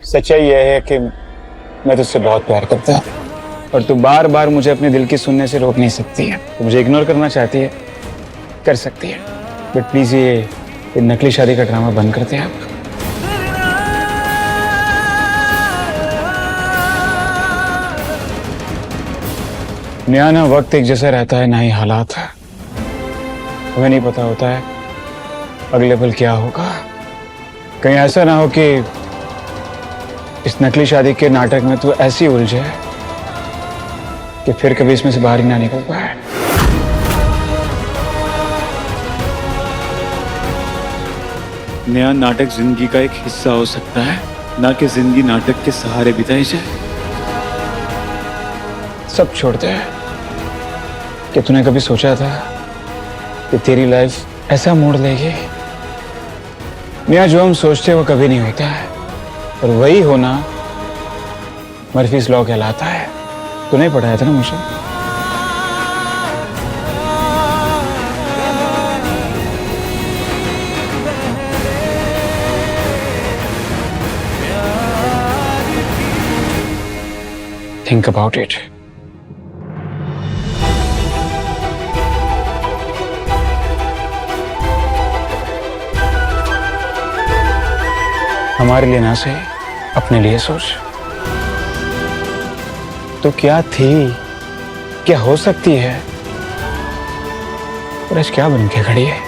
सच्चाई यह है कि मैं तुझसे बहुत प्यार करता हूँ और तू बार बार मुझे अपने दिल की सुनने से रोक नहीं सकती है। तू मुझे इग्नोर करना चाहती है, कर सकती है, बट प्लीज ये नकली शादी का ड्रामा बंद करते हैं आप। ना वक्त एक जैसा रहता है, ना ही हालात। हमें नहीं पता होता है अगले पल क्या होगा। कहीं ऐसा ना हो कि इस नकली शादी के नाटक में तू ऐसी उलझे कि फिर कभी इसमें से बाहर ही ना निकल पाए। नया नाटक जिंदगी का एक हिस्सा हो सकता है, ना कि जिंदगी नाटक के सहारे बिताई जाए। सब छोड़ते हैं कि तूने कभी सोचा था कि तेरी लाइफ ऐसा मोड़ लेगी। नया जो हम सोचते हैं वो कभी नहीं होता है, और वही होना मर्फीज लॉ कहलाता है। तूने पढ़ाया था ना मुझे। Think about it. हमारे लिए ना सही, अपने लिए सोच। तो क्या थी, क्या हो सकती है, और आज क्या बन के खड़ी है।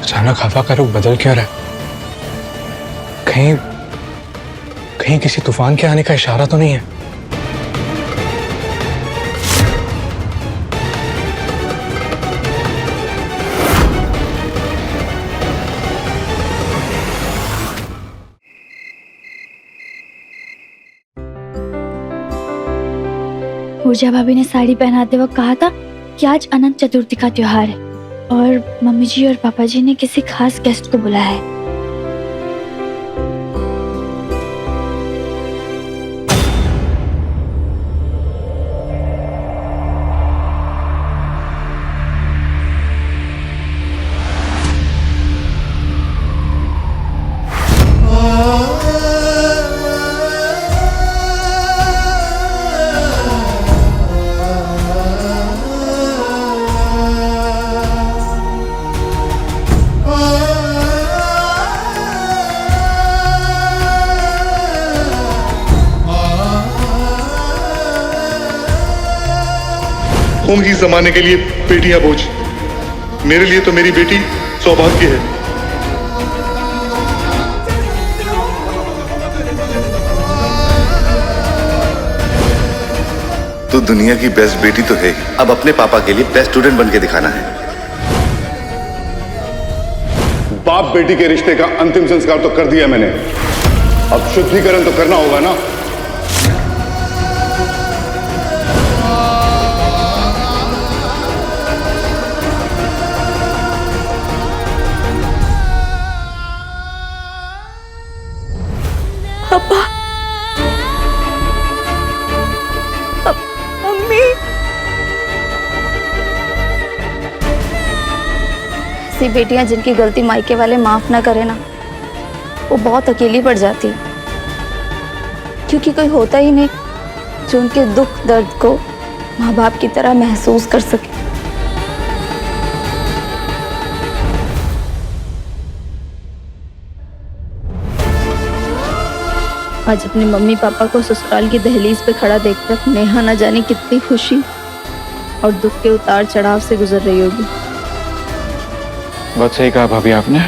अचानक हवा का रुख बदल क्यों रहा है? कहीं किसी तूफान के आने का इशारा तो नहीं है? पूजा भाभी ने साड़ी पहनाते वक्त कहा था कि आज अनंत चतुर्थी का त्योहार है और मम्मी जी और पापा जी ने किसी खास गेस्ट को बुलाया है। खून ही जमाने के लिए बेटियां बोझ, मेरे लिए तो मेरी बेटी सौभाग्य है। तो दुनिया की बेस्ट बेटी तो है, अब अपने पापा के लिए बेस्ट स्टूडेंट बन के दिखाना है। बाप बेटी के रिश्ते का अंतिम संस्कार तो कर दिया मैंने, अब शुद्धिकरण तो करना होगा ना। पापा, मम्मी, ऐसी बेटियां जिनकी गलती मायके वाले माफ ना करे ना, वो बहुत अकेली पड़ जाती, क्योंकि कोई होता ही नहीं जो उनके दुख दर्द को माँ बाप की तरह महसूस कर सके। आज अपने मम्मी पापा को ससुराल की दहलीज पे खड़ा देखकर नेहा न जाने कितनी खुशी और दुख के उतार चढ़ाव से गुजर रही होगी। बहुत सही कहा भाभी आपने।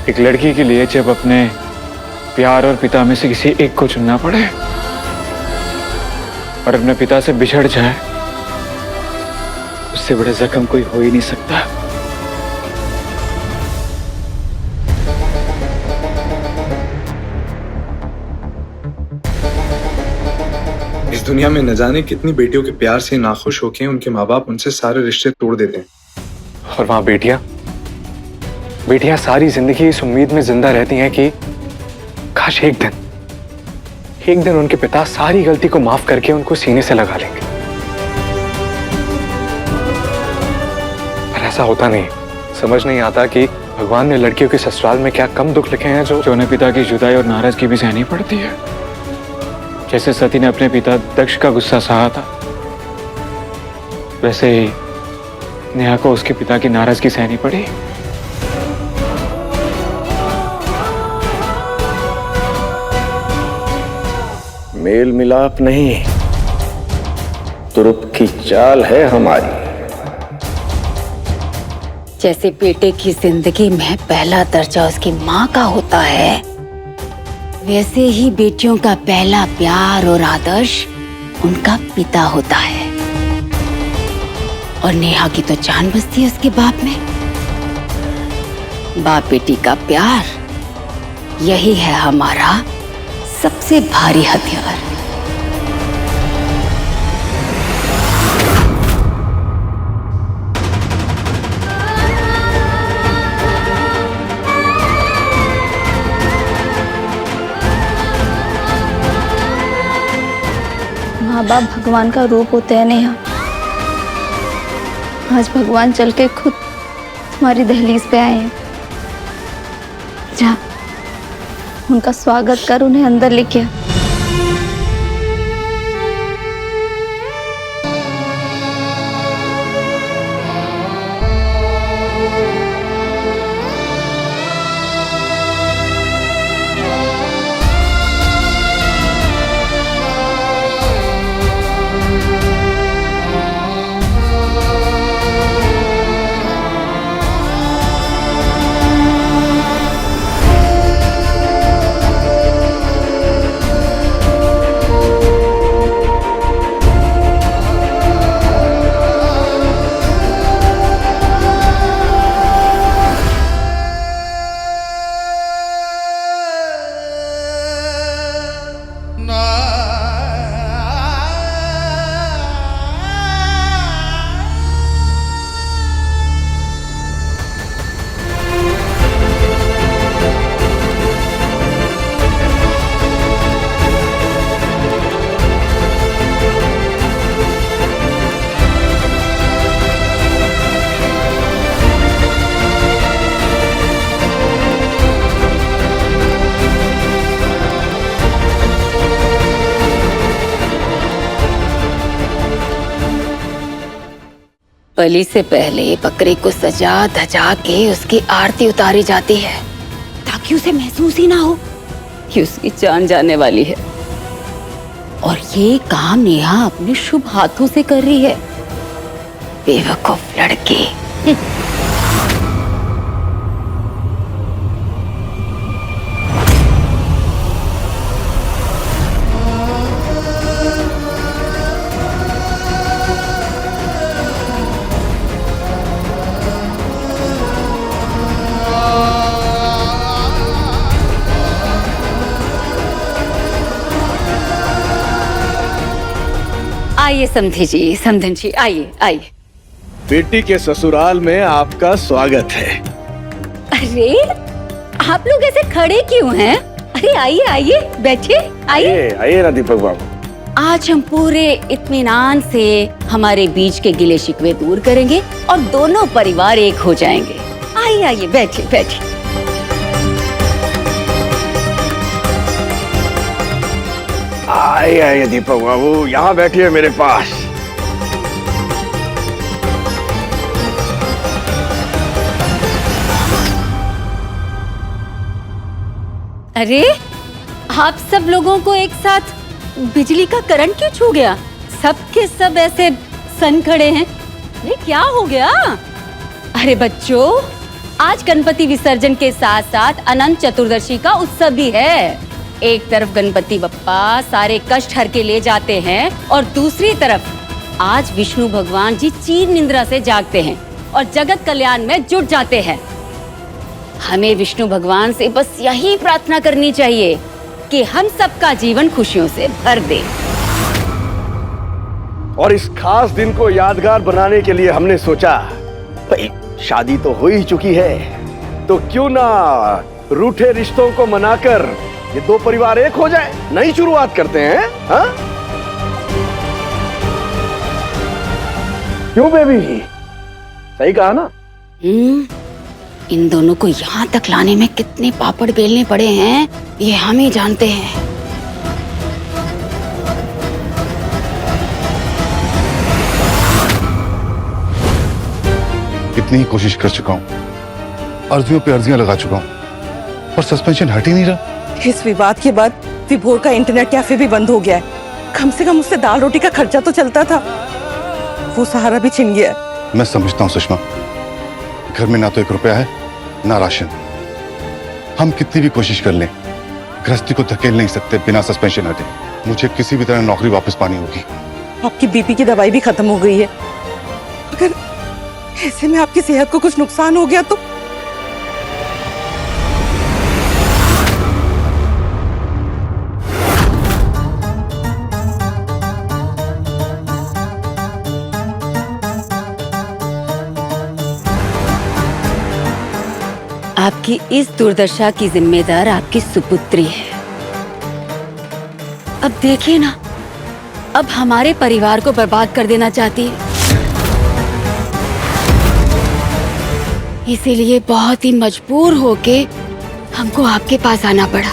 एक लड़की के लिए जब अपने प्यार और पिता में से किसी एक को चुनना पड़े और अपने पिता से बिछड़ जाए, उससे बड़े जख्म कोई हो ही नहीं सकता। दुनिया में न जाने कितनी बेटियों के प्यार से नाखुश होके उनके माँ बाप उनसे सारे रिश्ते तोड़ देते हैं। और वहां बेटियां सारी जिंदगी इस उम्मीद में जिंदा रहती हैं कि काश एक दिन उनके पिता सारी गलती को माफ करके उनको सीने से लगा लेंगे। पर ऐसा होता नहीं। समझ नहीं आता कि भगवान ने लड़कियों के ससुराल में क्या कम दुख लिखे हैं जो उन्हें पिता की जुदाई और नाराजगी भी सहनी पड़ती है। जैसे सती ने अपने पिता दक्ष का गुस्सा सहा था, वैसे ही नेहा को उसके पिता की नाराजगी सहनी पड़ी। मेल मिलाप नहीं, तुरुप की चाल है हमारी। जैसे बेटे की जिंदगी में पहला दर्जा उसकी माँ का होता है, वैसे ही बेटियों का पहला प्यार और आदर्श उनका पिता होता है। और नेहा की तो जान बसती है उसके बाप में। बाप बेटी का प्यार यही है हमारा सबसे भारी हथियार। माँ बाप भगवान का रूप होते हैं नेहा। आज भगवान चल के खुद तुम्हारी दहलीज पे आए हैं। जा उनका स्वागत कर, उन्हें अंदर लेके आ। बलि से पहले बकरे को सजा धजा के उसकी आरती उतारी जाती है, ताकि उसे महसूस ही ना हो कि उसकी जान जाने वाली है। और ये काम नेहा अपने शुभ हाथों से कर रही है। बेवकूफ लड़की। आइए समधी जी, समधन जी, आइए आइए। बेटी के ससुराल में आपका स्वागत है। अरे आप लोग ऐसे खड़े क्यों हैं? अरे आइए आइए, बैठिए, आइए। आइए ना दीपक बाबू। आज हम पूरे इत्मीनान से हमारे बीच के गिले शिकवे दूर करेंगे और दोनों परिवार एक हो जाएंगे। आइए आइए, बैठिए बैठिए। आइए दीपक बाबू, यहाँ बैठिए मेरे पास। अरे आप सब लोगों को एक साथ बिजली का करंट क्यों छू गया? सब के सब ऐसे सन खड़े हैं। अरे क्या हो गया? अरे बच्चों, आज गणपति विसर्जन के साथ साथ अनंत चतुर्दशी का उत्सव भी है। एक तरफ गणपति बप्पा सारे कष्ट हर के ले जाते हैं और दूसरी तरफ आज विष्णु भगवान जी चीर निद्रा से जागते हैं और जगत कल्याण में जुट जाते हैं। हमें विष्णु भगवान से बस यही प्रार्थना करनी चाहिए कि हम सबका जीवन खुशियों से भर दे। और इस खास दिन को यादगार बनाने के लिए हमने सोचा भाई शादी तो हो ही चुकी है, तो क्यों ना रूठे रिश्तों को मनाकर ये दो परिवार एक हो जाए। नई शुरुआत करते हैं, हाँ? क्यों बेबी, सही कहा ना? इन दोनों को यहाँ तक लाने में कितने पापड़ बेलने पड़े हैं ये हम ही जानते हैं। कितनी ही कोशिश कर चुका हूं, अर्जियों पे अर्जियां लगा चुका हूं, पर सस्पेंशन हट ही नहीं रहा। इस विवाद के बाद विभोर का इंटरनेट कैफे भी बंद हो गया है। कम से कम उससे दाल रोटी का खर्चा तो चलता था, वो सहारा भी छिन गया है। मैं समझता हूं सुषमा, घर में ना तो 1 रुपया है ना राशन। हम कितनी भी कोशिश कर लें गृहस्थी को धकेल नहीं सकते बिना सस्पेंशन हटे। मुझे किसी भी तरह नौकरी वापस पानी होगी। आपकी बीपी की दवाई भी खत्म हो गई है, अगर ऐसे में आपकी सेहत को कुछ नुकसान हो गया तो? आपकी इस दुर्दशा की जिम्मेदार आपकी सुपुत्री है। अब देखिए ना, अब हमारे परिवार को बर्बाद कर देना चाहती है। इसीलिए बहुत ही मजबूर होके हमको आपके पास आना पड़ा।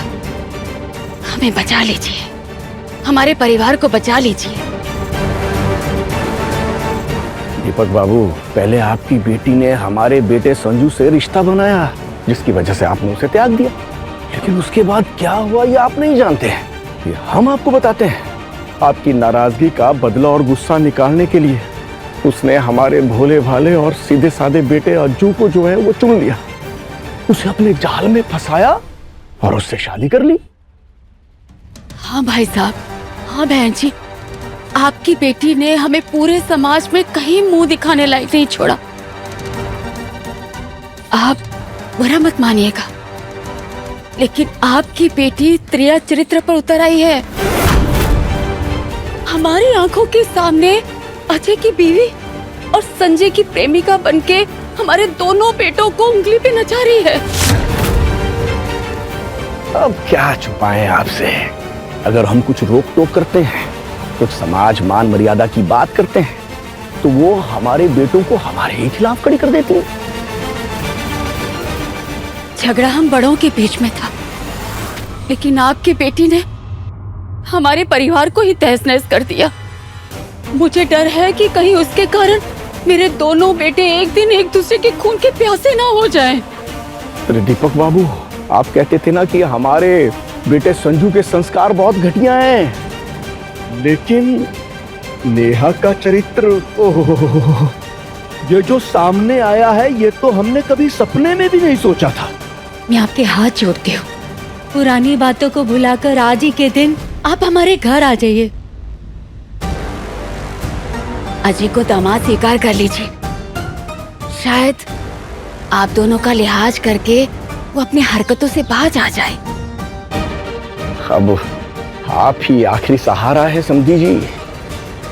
हमें बचा लीजिए, हमारे परिवार को बचा लीजिए। दीपक बाबू, पहले आपकी बेटी ने हमारे बेटे संजू से रिश्ता बनाया, जिसकी वजह से आपने उसे त्याग दिया। लेकिन उसके बाद क्या हुआ ये आप नहीं जानते हैं, ये हम आपको बताते हैं। आपकी नाराजगी का बदला और गुस्सा निकालने के लिए उसने हमारे भोले भाले और सीधे साधे बेटे अज्जू को जो है वो चुन लिया, उसे अपने जाल में फंसाया और उससे शादी कर ली। हाँ भाई साहब, हाँ बहन जी, आपकी बेटी ने हमें पूरे समाज में कहीं मुंह दिखाने लायक नहीं छोड़ा। आप बुरा मत मानिएगा, लेकिन आपकी बेटी त्रिया चरित्र पर उतर आई है। हमारी आंखों के सामने अजय की बीवी और संजय की प्रेमिका बनके हमारे दोनों बेटों को उंगली पे नचा रही है। अब क्या छुपाएं आपसे, अगर हम कुछ रोक टोक करते हैं, कुछ समाज मान मर्यादा की बात करते हैं, तो वो हमारे बेटों को हमारे ही खिलाफ खड़ी कर देती है। झगड़ा हम बड़ों के बीच में था, लेकिन आपकी बेटी ने हमारे परिवार को ही तहस नहस कर दिया। मुझे डर है कि कहीं उसके कारण मेरे दोनों बेटे एक दिन एक दूसरे के खून के प्यासे ना हो जाएं। अरे दीपक बाबू, आप कहते थे ना कि हमारे बेटे संजू के संस्कार बहुत घटिया हैं, लेकिन नेहा का चरित्र, ओह, ये जो सामने आया है ये तो हमने कभी सपने में भी नहीं सोचा था। मैं आपके हाथ जोड़ती हूँ, पुरानी बातों को भुलाकर आज ही के दिन आप हमारे घर आ जाइए। अजय को दामाद स्वीकार कर लीजिए, शायद आप दोनों का लिहाज करके वो अपनी हरकतों से बाज आ जाए। अब आप ही आखिरी सहारा है समधी जी,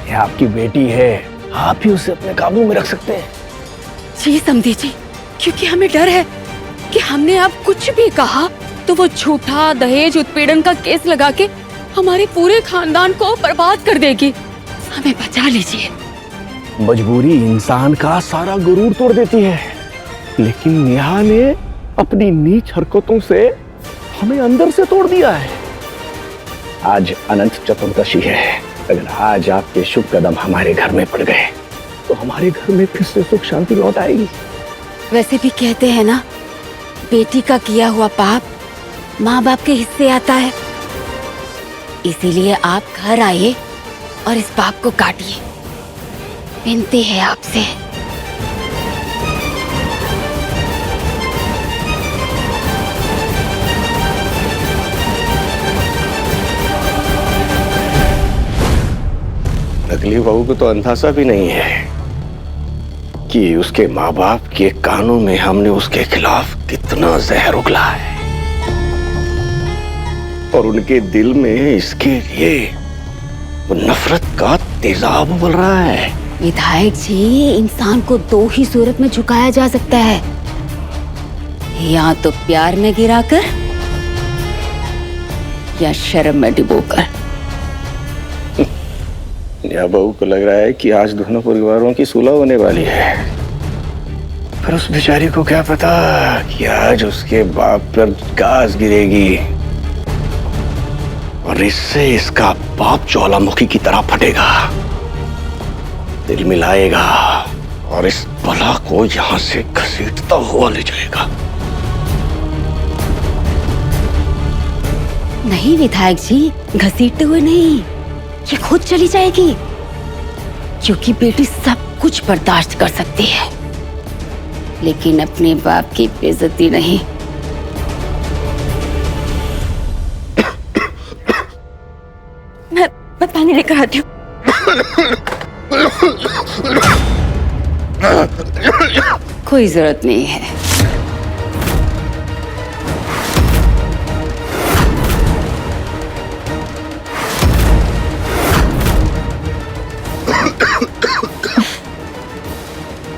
ये आपकी बेटी है, आप ही उसे अपने काबू में रख सकते हैं। जी समधी जी, क्योंकि हमें डर है कि हमने आप कुछ भी कहा तो वो झूठा दहेज उत्पीड़न का केस लगा के हमारे पूरे खानदान को बर्बाद कर देगी। हमें बचा लीजिए। मजबूरी इंसान का सारा गुरूर तोड़ देती है, लेकिन नेहा ने अपनी नीच हरकतों से हमें अंदर से तोड़ दिया है। आज अनंत चतुर्दशी है, अगर आज आपके शुभ कदम हमारे घर में पड़ गए तो हमारे घर में फिर से सुख शांति लौट आएगी। वैसे भी कहते हैं ना, बेटी का किया हुआ पाप माँ बाप के हिस्से आता है। इसीलिए आप घर आइए और इस पाप को काटिए, विनती है आपसे। नकली बहू को तो अंदाजा भी नहीं है कि उसके माँ बाप के कानों में हमने उसके खिलाफ कितना जहर उगला है, और उनके दिल में इसके लिए वो नफरत का तेजाब उबल रहा है। विधायक जी, इंसान को दो ही सूरत में झुकाया जा सकता है, या तो प्यार में गिराकर या शर्म में डुबोकर। या बहू को लग रहा है कि आज दोनों परिवारों की सुलह होने वाली है, पर उस बेचारी को क्या पता कि आज उसके बाप पर गाज गिरेगी और इससे इसका बाप ज्वालामुखी की तरह फटेगा, दिल मिलाएगा और इस बला को यहां से घसीटता हुआ ले जाएगा। नहीं विधायक जी, घसीटते हुए नहीं, ये खुद चली जाएगी, क्योंकि बेटी सब कुछ बर्दाश्त कर सकती है, लेकिन अपने बाप की बेइज्जती नहीं। मैं पानी लेकर आती हूँ। कोई जरूरत नहीं है।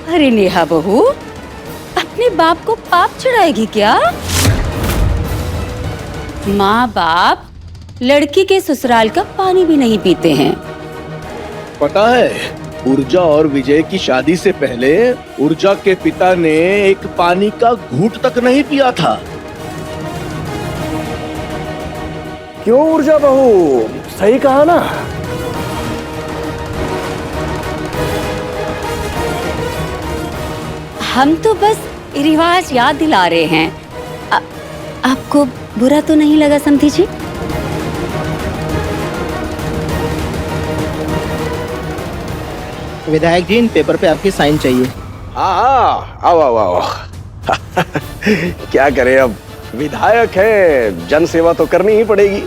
अरे नेहा बहू, अपने बाप को पाप चढ़ाएगी क्या? माँ बाप लड़की के ससुराल का पानी भी नहीं पीते हैं। पता है, ऊर्जा और विजय की शादी से पहले ऊर्जा के पिता ने एक पानी का घूंट तक नहीं पिया था। क्यों ऊर्जा बहू, सही कहा ना? हम तो बस रिवाज याद दिला रहे हैं। आपको बुरा तो नहीं लगा समधी जी? विधायक जी, इन पेपर पे आपकी साइन चाहिए। हाँ, आओ आओ आओ। क्या करें, अब विधायक है, जन सेवा तो करनी ही पड़ेगी।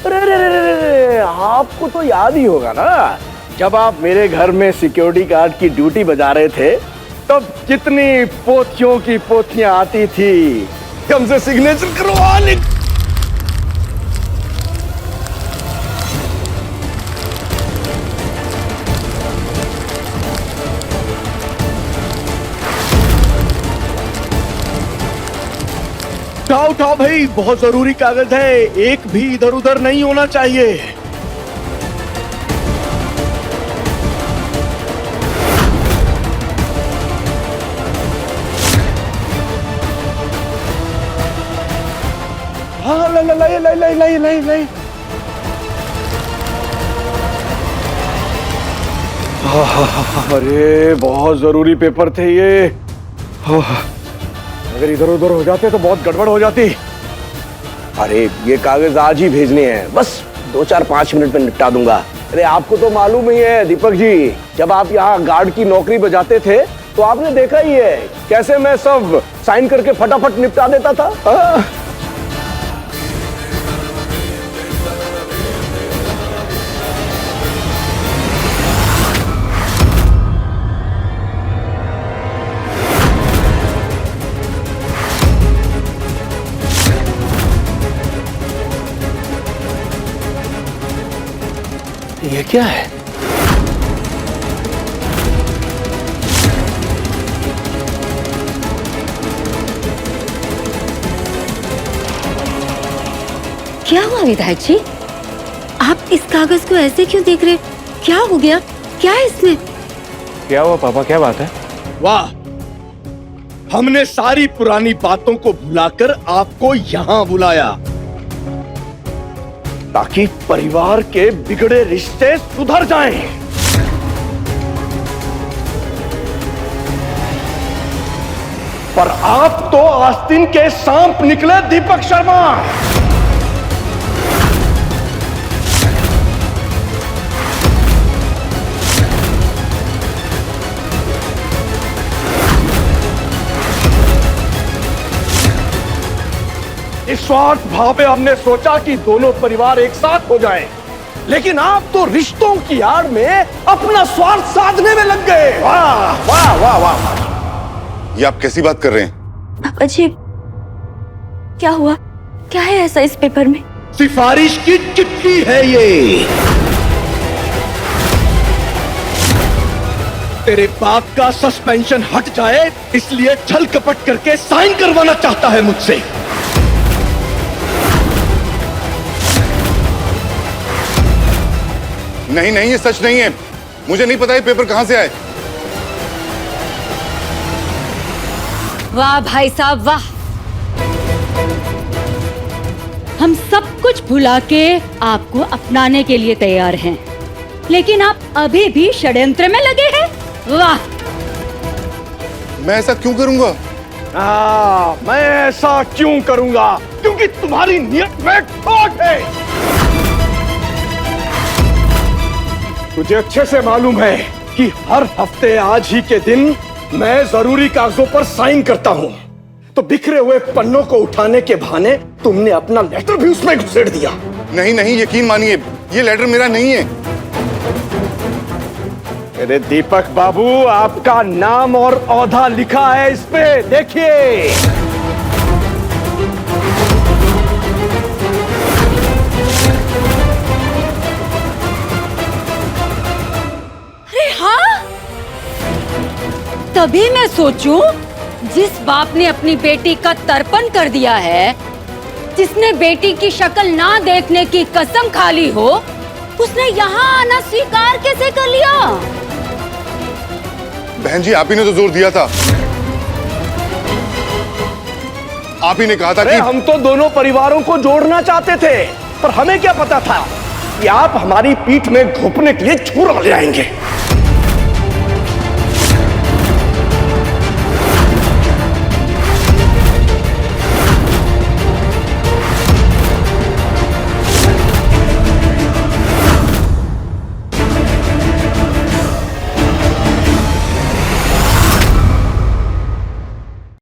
अरे अरे अरे, आपको तो याद ही होगा ना, जब आप मेरे घर में सिक्योरिटी गार्ड की ड्यूटी बजा रहे थे, तब कितनी पोथियों की पोथियां आती थी हमसे सिग्नेचर करवाने। उठाओ उठाओ भाई, बहुत जरूरी कागज है, एक भी इधर उधर नहीं होना चाहिए। हाँ, लाई। अरे बहुत जरूरी पेपर थे ये, अगर इधर उधर हो जाते तो बहुत गड़बड़ हो जाती। अरे ये कागज आज ही भेजने हैं, बस 2-4-5 मिनट में निपटा दूंगा। अरे आपको तो मालूम ही है दीपक जी, जब आप यहाँ गार्ड की नौकरी बजाते थे तो आपने देखा ही है कैसे मैं सब साइन करके फटाफट निपटा देता था। ये क्या है? क्या हुआ विधायक जी? आप इस कागज को ऐसे क्यों देख रहे? क्या हो गया? क्या है इसमें? क्या हुआ पापा, क्या बात है? वाह, हमने सारी पुरानी बातों को भुलाकर आपको यहाँ बुलाया ताकि परिवार के बिगड़े रिश्ते सुधर जाएं। पर आप तो आस्तीन के सांप निकले दीपक शर्मा। निस्वार्थ भाव में हमने सोचा कि दोनों परिवार एक साथ हो जाएं, लेकिन आप तो रिश्तों की आड़ में अपना स्वार्थ साधने में लग गए। वाह वाह वाह वाह। ये आप कैसी बात कर रहे हैं? पापा जी, क्या हुआ? क्या है ऐसा इस पेपर में? सिफारिश की चिट्ठी है ये। तेरे बाप का सस्पेंशन हट जाए इसलिए छल कपट करके साइन करवाना चाहता है मुझसे। नहीं नहीं, ये सच नहीं है। मुझे नहीं पता ये पेपर कहां से आए। वाह भाई साहब वाह, हम सब कुछ भुला के आपको अपनाने के लिए तैयार हैं, लेकिन आप अभी भी षड्यंत्र में लगे हैं। वाह, मैं ऐसा क्यों करूंगा? मैं ऐसा क्यों करूंगा? क्योंकि तुम्हारी नियत में खोट है। तुझे अच्छे से मालूम है कि हर हफ्ते आज ही के दिन मैं जरूरी कागजों पर साइन करता हूं, तो बिखरे हुए पन्नों को उठाने के बहाने तुमने अपना लेटर भी उसमें घुसेड़ दिया। नहीं नहीं, यकीन मानिए ये लेटर मेरा नहीं है। मेरे दीपक बाबू, आपका नाम और औहदा लिखा है इस पे, देखिए। अरे हाँ, तभी मैं सोचूं, जिस बाप ने अपनी बेटी का तर्पण कर दिया है, जिसने बेटी की शक्ल ना देखने की कसम खा ली हो, उसने यहाँ आना स्वीकार कैसे कर लिया? बहन जी, आप ही ने तो जोर दिया था। आप ही ने कहा था कि हम तो दोनों परिवारों को जोड़ना चाहते थे, पर हमें क्या पता था कि आप हमारी पीठ में घोंपने के लिए छुरा ले आएंगे।